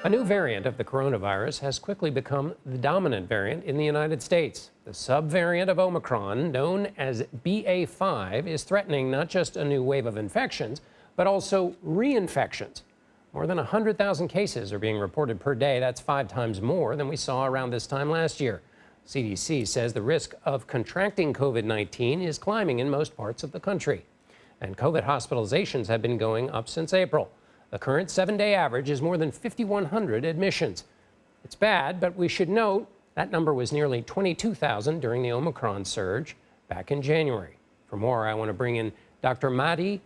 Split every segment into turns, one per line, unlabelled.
A new variant of the coronavirus has quickly become the dominant variant in the United States. The subvariant of Omicron, known as BA.5, is threatening not just a new wave of infections, but also reinfections. More than 100,000 cases are being reported per day. That's 5 times more than we saw around this time last year. CDC says the risk of contracting COVID-19 is climbing in most parts of the country. And COVID hospitalizations have been going up since April. The current 7-day average is more than 5,100 admissions. It's bad, but we should note that number was nearly 22,000 during the Omicron surge back in January. For more, I want to bring in Dr. Hlatshwayo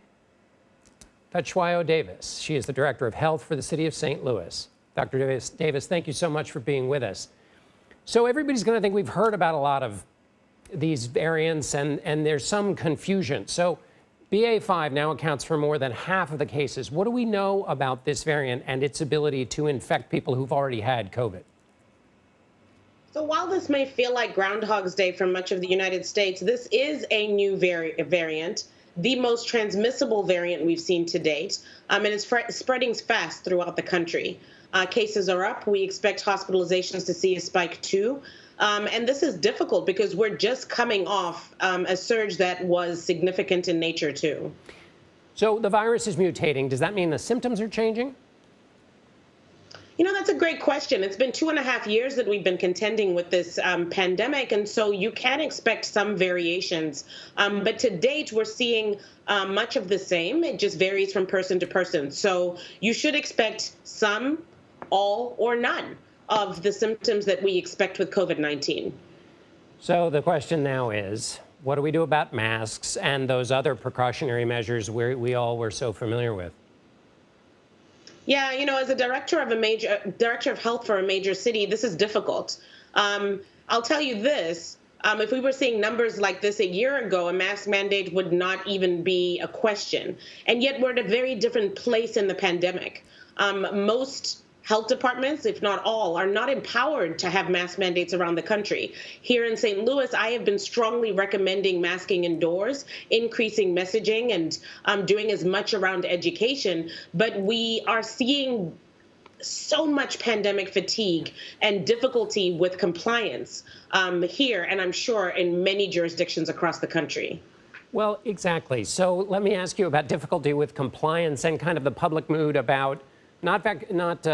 Davis. She is the Director of Health for the City of St. Louis. Dr. Davis, thank you so much for being with us. So everybody's going to think we've heard about a lot of these variants, and there's some confusion. So BA.5 now accounts for more than half of the cases. What do we know about this variant and its ability to infect people who've already had COVID?
So while this may feel like Groundhog's Day for much of the United States, this is a new variant, the most transmissible variant we've seen to date, and it's spreading fast throughout the country. Cases are up. We expect hospitalizations to see a spike too. And this is difficult because we're just coming off a surge that was significant in nature, too.
So the virus is mutating. Does that mean the symptoms are changing?
You know, that's a great question. It's been 2.5 years that we've been contending with this pandemic, and so you can expect some variations. But to date, we're seeing much of the same. It just varies from person to person. So you should expect some, all, or none of the symptoms that we expect with COVID-19.
So the question now is, what do we do about masks and those other precautionary measures we all were so familiar with?
Yeah, you know, as a director of health for a major city, this is difficult. I'll tell you this. If we were seeing numbers like this a year ago, a mask mandate would not even be a question. And yet we're at a very different place in the pandemic. Most health departments, if not all, are not empowered to have mask mandates around the country. Here in St. Louis, I have been strongly recommending masking indoors, increasing messaging, and doing as much around education. But we are seeing so much pandemic fatigue and difficulty with compliance here, and I'm sure in many jurisdictions across the country.
Well, exactly. So let me ask you about difficulty with compliance and kind of the public mood about not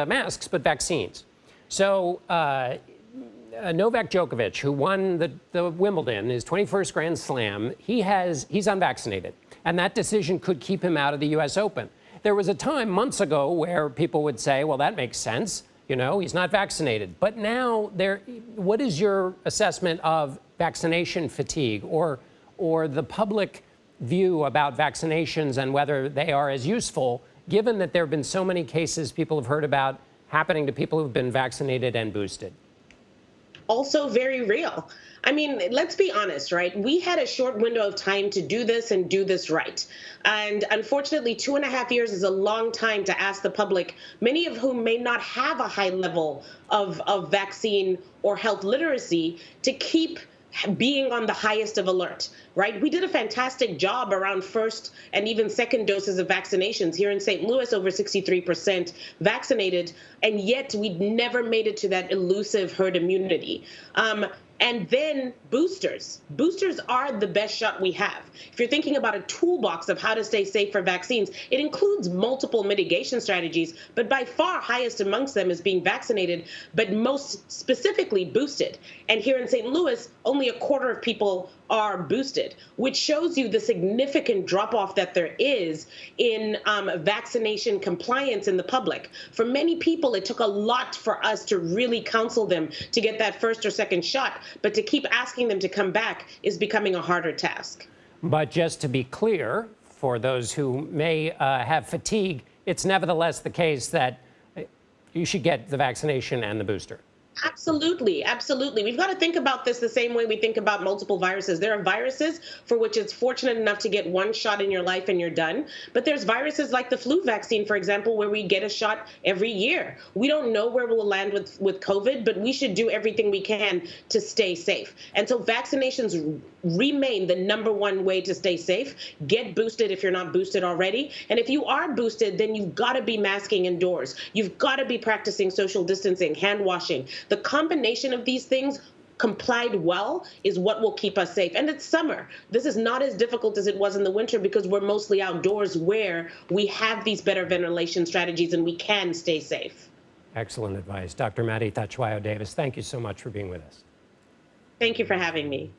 masks, but vaccines. So Novak Djokovic, who won the Wimbledon, his 21st Grand Slam, he's unvaccinated. And that decision could keep him out of the U.S. Open. There was a time months ago where people would say, well, that makes sense. You know, he's not vaccinated. But now, what is your assessment of vaccination fatigue or the public view about vaccinations and whether they are as useful, given that there have been so many cases people have heard about happening to people who've been vaccinated and boosted?
Also very real. I mean, let's be honest, right? We had a short window of time to do this and do this right. And unfortunately, 2.5 years is a long time to ask the public, many of whom may not have a high level of vaccine or health literacy, to keep being on the highest of alert, right? We did a fantastic job around first and even second doses of vaccinations. Here in St. Louis, over 63% vaccinated, and yet we never made it to that elusive herd immunity. And then boosters. Boosters are the best shot we have. If you're thinking about a toolbox of how to stay safe for vaccines, it includes multiple mitigation strategies, but by far highest amongst them is being vaccinated, but most specifically boosted. And here in St. Louis, only a quarter of people are boosted, which shows you the significant drop-off that there is in vaccination compliance in the public. For many people, it took a lot for us to really counsel them to get that first or second shot, but to keep asking them to come back is becoming a harder task.
But just to be clear, for those who may have fatigue, it's nevertheless the case that you should get the vaccination and the booster.
Absolutely. Absolutely. We've got to think about this the same way we think about multiple viruses. There are viruses for which it's fortunate enough to get one shot in your life and you're done. But there's viruses like the flu vaccine, for example, where we get a shot every year. We don't know where we'll land with COVID, but we should do everything we can to stay safe. And so vaccinations remain the #1 way to stay safe. Get boosted if you're not boosted already. And if you are boosted, then you've got to be masking indoors. You've got to be practicing social distancing, hand washing. The combination of these things complied well is what will keep us safe. And it's summer. This is not as difficult as it was in the winter because we're mostly outdoors where we have these better ventilation strategies and we can stay safe.
Excellent advice. Dr. Hlatshwayo Davis, thank you so much for being with us.
Thank you for having me.